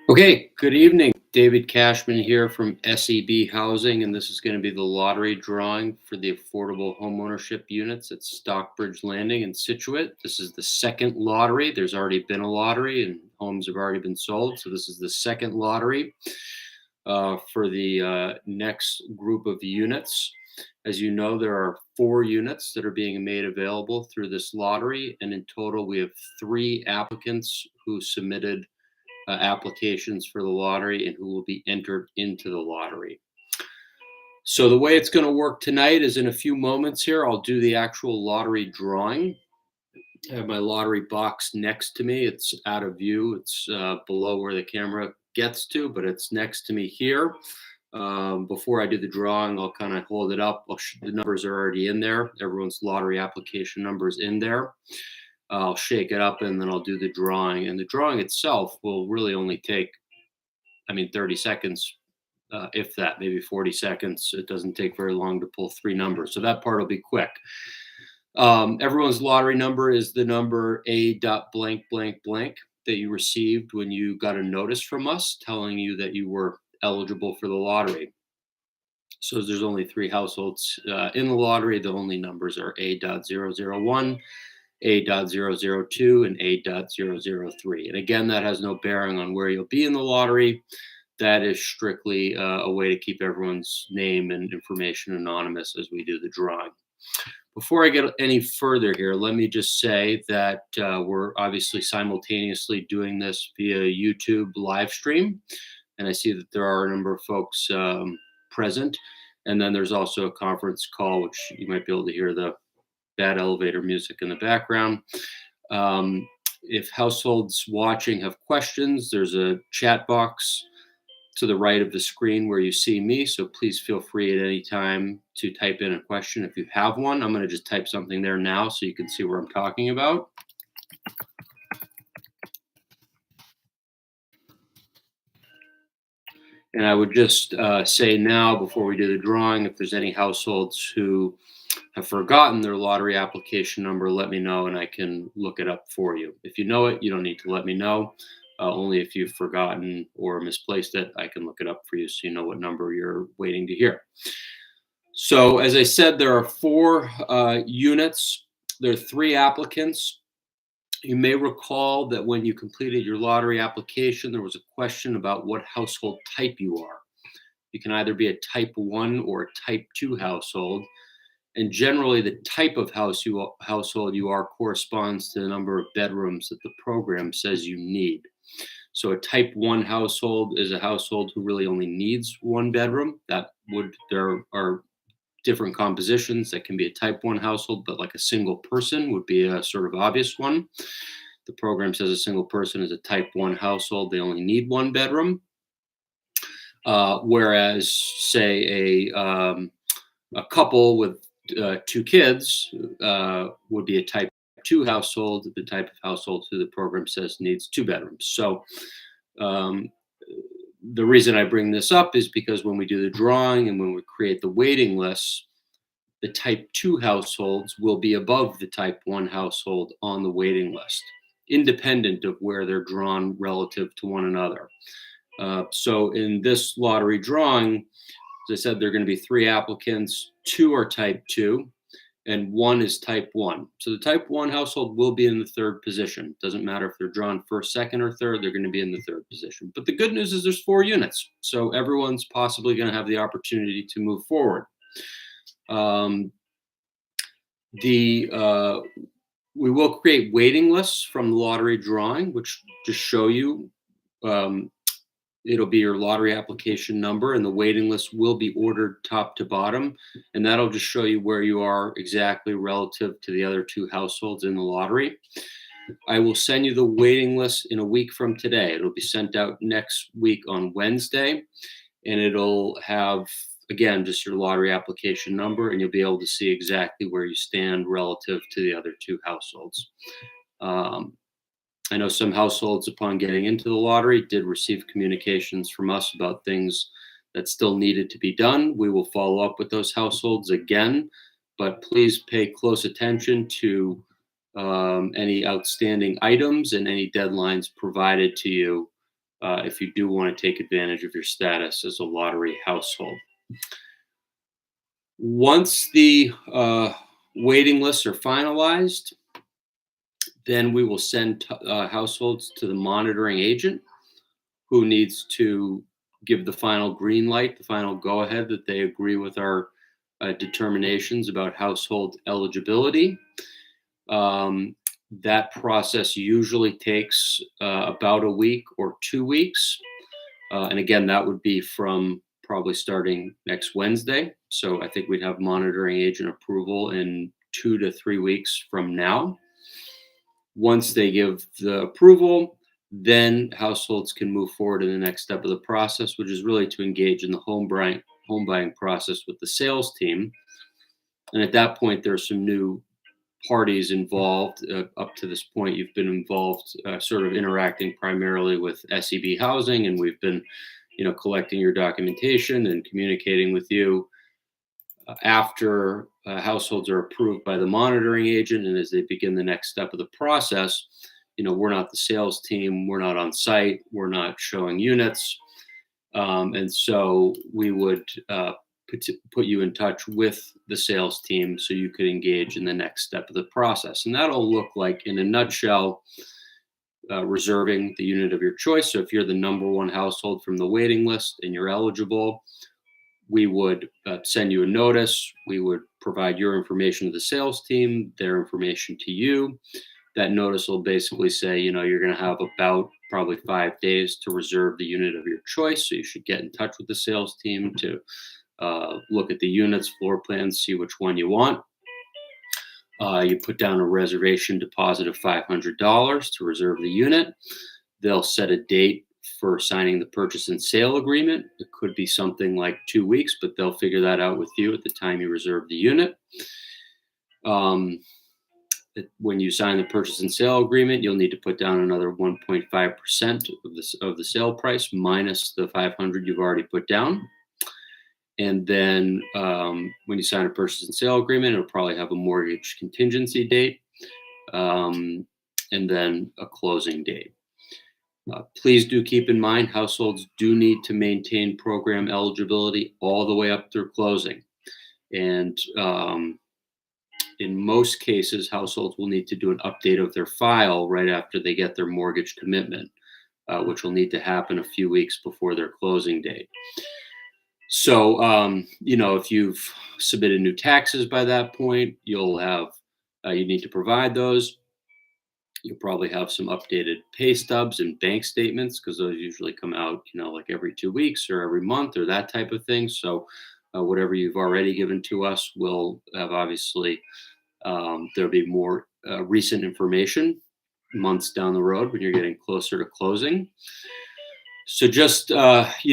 Okay, good evening. David Cashman here from SEB Housing, and this is going to be the lottery drawing for the affordable homeownership units at Stockbridge Landing in Scituate. This is the second lottery. There's already been a lottery, and homes have already been sold. So this is the second lottery for the next group of units. As you know, there are 4 units that are being made available through this lottery, and in total, we have 3 applicants who submitted applications for the lottery and who will be entered into the lottery. So the way it's going to work tonight is in a few moments here, I'll do the actual lottery drawing. I have my lottery box next to me. It's out of view. It's below where the camera gets to, but it's next to me here. Before I do the drawing, I'll kind of hold it up. The numbers are already in there. Everyone's lottery application number is in there. I'll shake it up and then I'll do the drawing. And the drawing itself will really only take, 30 seconds, if that, maybe 40 seconds. It doesn't take very long to pull 3 numbers. So that part will be quick. Everyone's lottery number is the number A dot blank blank blank that you received when you got a notice from us telling you that you were eligible for the lottery. So there's only 3 households in the lottery. The only numbers are A.001, A.002, and A.003. And again, that has no bearing on where you'll be in the lottery. That is strictly a way to keep everyone's name and information anonymous as we do the drawing. Before I get any further here, let me just say that we're obviously simultaneously doing this via YouTube live stream. And I see that there are a number of folks present. And then there's also a conference call, which you might be able to hear the bad elevator music in the background. If households watching have questions, there's a chat box to the right of the screen where you see me. So please feel free at any time to type in a question if you have one. I'm going to just type something there now so you can see what I'm talking about. And I would just say now, before we do the drawing, if there's any households who have forgotten their lottery application number, let me know and I can look it up for you. If you know it, you don't need to let me know. Only if you've forgotten or misplaced it, I can look it up for you so you know what number you're waiting to hear. So as I said, there are 4 units. There are 3 applicants. You may recall that when you completed your lottery application, there was a question about what household type you are. You can either be a type 1 or a type 2 household. And generally, the type of household you are corresponds to the number of bedrooms that the program says you need. So a type 1 household is a household who really only needs 1 bedroom. There are different compositions that can be a type 1 household, but like a single person would be a sort of obvious one. The program says a single person is a type 1 household. They only need 1 bedroom. Whereas, say, a couple with 2 kids would be a type 2 household, the type of household who the program says needs 2 bedrooms. So the reason I bring this up is because when we do the drawing and when we create the waiting lists, the type 2 households will be above the type 1 household on the waiting list, independent of where they're drawn relative to one another. So in this lottery drawing, as I said, there are going to be 3 applicants. 2 are type 2 and 1 is type 1. So the type 1 household will be in the 3rd position. Doesn't matter if they're drawn 1st, 2nd, or 3rd, they're going to be in the 3rd position. But the good news is there's 4 units. So everyone's possibly going to have the opportunity to move forward. We will create waiting lists from the lottery drawing, which just show you it'll be your lottery application number, and the waiting list will be ordered top to bottom, and that'll just show you where you are exactly relative to the other 2 households in the lottery. I will send you the waiting list in a week from today. It'll be sent out next week on Wednesday, and it'll have, again, just your lottery application number, and you'll be able to see exactly where you stand relative to the other 2 households. I know some households, upon getting into the lottery, did receive communications from us about things that still needed to be done. We will follow up with those households again, but please pay close attention to any outstanding items and any deadlines provided to you if you do want to take advantage of your status as a lottery household. Once the waiting lists are finalized, then we will send households to the monitoring agent, who needs to give the final green light, the final go ahead that they agree with our determinations about household eligibility. That process usually takes about a week or 2 weeks. And again, that would be from probably starting next Wednesday. So I think we'd have monitoring agent approval in 2 to 3 weeks from now. Once they give the approval, then households can move forward in the next step of the process, which is really to engage in the home buying process with the sales team. And at that point, there are some new parties involved. Up to this point, you've been involved, sort of interacting primarily with SEB Housing, and we've been, collecting your documentation and communicating with you. After households are approved by the monitoring agent, and as they begin the next step of the process, we're not the sales team, we're not on site, we're not showing units, and so we would put you in touch with the sales team so you could engage in the next step of the process. And that'll look like, in a nutshell, reserving the unit of your choice. So if you're the number one household from the waiting list and you're eligible, we would send you a notice. We would provide your information to the sales team, their information to you. That notice will basically say, you're going to have about probably 5 days to reserve the unit of your choice. So you should get in touch with the sales team to look at the units, floor plans, see which one you want. You put down a reservation deposit of $500 to reserve the unit. They'll set a date for signing the purchase and sale agreement. It could be something like 2 weeks, but they'll figure that out with you at the time you reserve the unit. When you sign the purchase and sale agreement, you'll need to put down another 1.5% of the sale price minus the $500 you've already put down. And then when you sign a purchase and sale agreement, it'll probably have a mortgage contingency date, and then a closing date. Please do keep in mind, households do need to maintain program eligibility all the way up through closing. And in most cases, households will need to do an update of their file right after they get their mortgage commitment, which will need to happen a few weeks before their closing date. So, if you've submitted new taxes by that point, you'll have, you need to provide those. You'll probably have some updated pay stubs and bank statements, because those usually come out, like every 2 weeks or every month or that type of thing. So whatever you've already given to us will have, obviously, there'll be more recent information months down the road when you're getting closer to closing. So just, if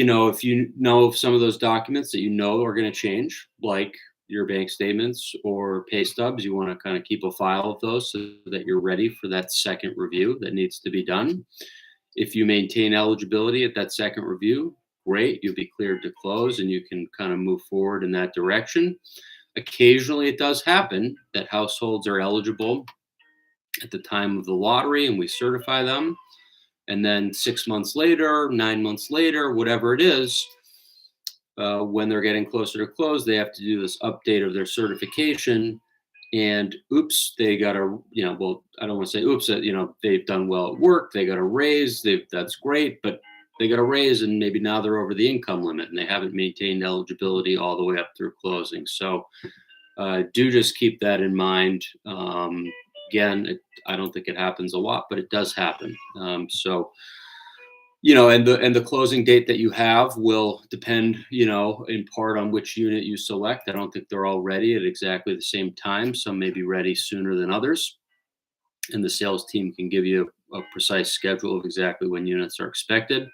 you know of some of those documents that are going to change, like your bank statements or pay stubs, you want to kind of keep a file of those so that you're ready for that second review that needs to be done. If you maintain eligibility at that second review, great, you'll be cleared to close and you can kind of move forward in that direction. Occasionally it does happen that households are eligible at the time of the lottery and we certify them. And then 6 months later, 9 months later, whatever it is, when they're getting closer to close, they have to do this update of their certification. And oops, they got a, I don't want to say oops, they've done well at work. They got a raise. That's great, but they got a raise and maybe now they're over the income limit and they haven't maintained eligibility all the way up through closing. So do just keep that in mind. Again, I don't think it happens a lot, but it does happen. And the closing date that you have will depend, in part on which unit you select. I don't think they're all ready at exactly the same time. Some may be ready sooner than others. And the sales team can give you a precise schedule of exactly when units are expected.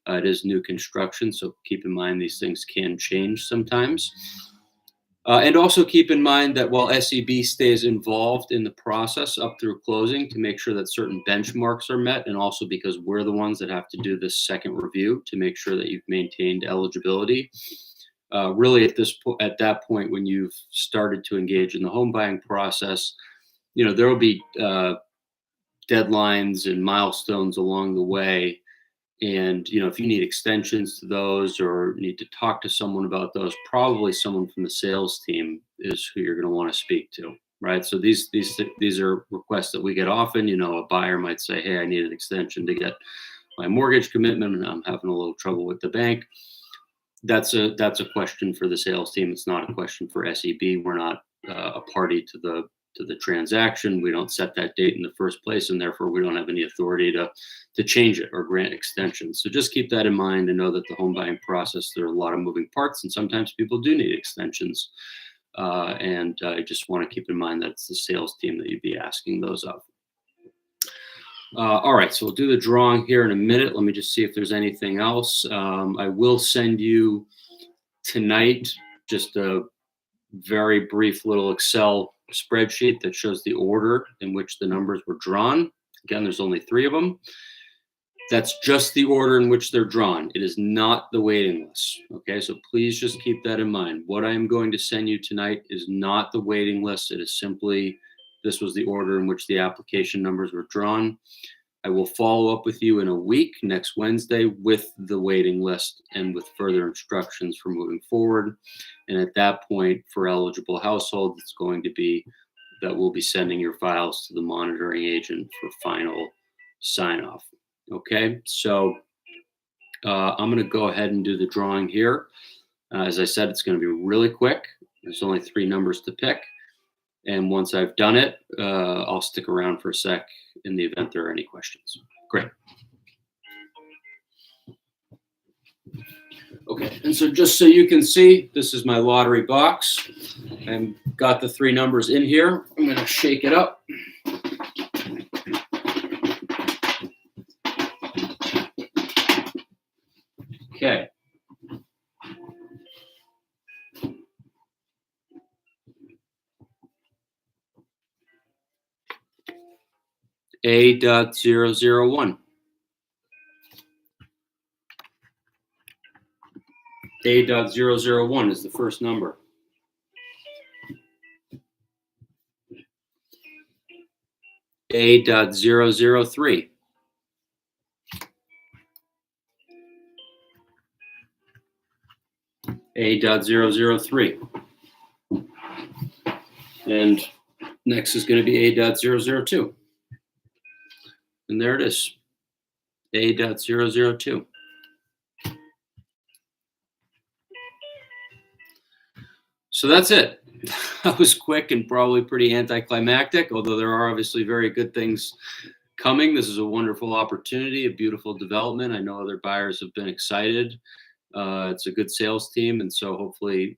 It is new construction, so keep in mind these things can change sometimes. And also keep in mind that while SEB stays involved in the process up through closing to make sure that certain benchmarks are met, and also because we're the ones that have to do this second review to make sure that you've maintained eligibility, really at that point when you've started to engage in the home buying process, there will be deadlines and milestones along the way. And, if you need extensions to those or need to talk to someone about those, probably someone from the sales team is who you're going to want to speak to, right? So these are requests that we get often. A buyer might say, "Hey, I need an extension to get my mortgage commitment, and I'm having a little trouble with the bank." That's a question for the sales team. It's not a question for SEB. We're not a party to the transaction. We don't set that date in the first place, and therefore we don't have any authority to change it or grant extensions. So just keep that in mind and know that the home buying process, there are a lot of moving parts, and sometimes people do need extensions. And I just want to keep in mind that it's the sales team that you'd be asking those of. All right, so we'll do the drawing here in a minute. Let me just see if there's anything else. I will send you tonight just a very brief little Excel spreadsheet that shows the order in which the numbers were drawn. Again, there's only 3 of them. That's just the order in which they're drawn. It is not the waiting list. Okay, so please just keep that in mind. What I am going to send you tonight is not the waiting list. It is simply, this was the order in which the application numbers were drawn. I will follow up with you in a week, next Wednesday, with the waiting list and with further instructions for moving forward. And at that point, for eligible households, it's going to be that we'll be sending your files to the monitoring agent for final sign off. Okay, so I'm going to go ahead and do the drawing here. As I said, it's going to be really quick. There's only 3 numbers to pick. And once I've done it, I'll stick around for a sec in the event there are any questions. Great. Okay, and so just so you can see, this is my lottery box. I've got the 3 numbers in here. I'm going to shake it up. Okay. A.001. A.001 is the first number. A.003. A.003. And next is going to be A.002. And there it is, A.002. So that's it. That was quick and probably pretty anticlimactic, although there are obviously very good things coming. This is a wonderful opportunity, a beautiful development. I know other buyers have been excited. It's a good sales team, and so hopefully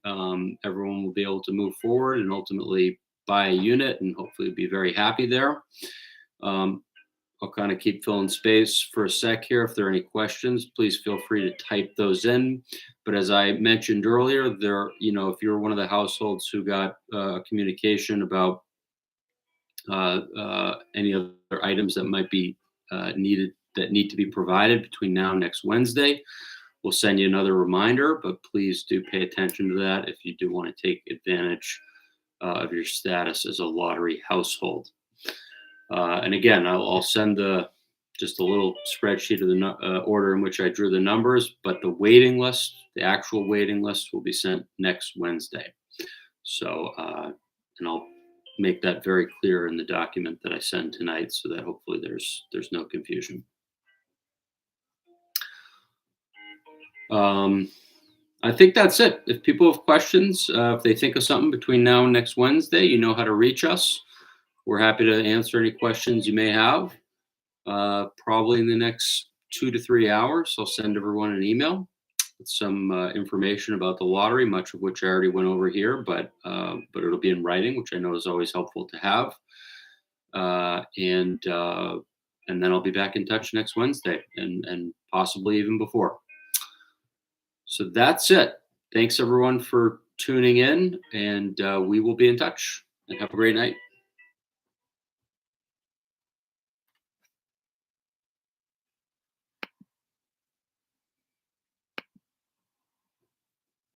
everyone will be able to move forward and ultimately buy a unit and hopefully be very happy there. I'll kind of keep filling space for a sec here. If there are any questions, please feel free to type those in. But as I mentioned earlier, if you're one of the households who got communication about any other items that might be need to be provided between now and next Wednesday, we'll send you another reminder. But please do pay attention to that if you do want to take advantage of your status as a lottery household. And again, I'll send just a little spreadsheet of the order in which I drew the numbers, but the waiting list, the actual waiting list, will be sent next Wednesday. So, and I'll make that very clear in the document that I send tonight, so that hopefully there's no confusion. I think that's it. If people have questions, if they think of something between now and next Wednesday, you know how to reach us. We're happy to answer any questions you may have. Probably in the next 2 to 3 hours, I'll send everyone an email with some information about the lottery, much of which I already went over here, but it'll be in writing, which I know is always helpful to have. And then I'll be back in touch next Wednesday and possibly even before. So that's it. Thanks everyone for tuning in, and we will be in touch, and have a great night.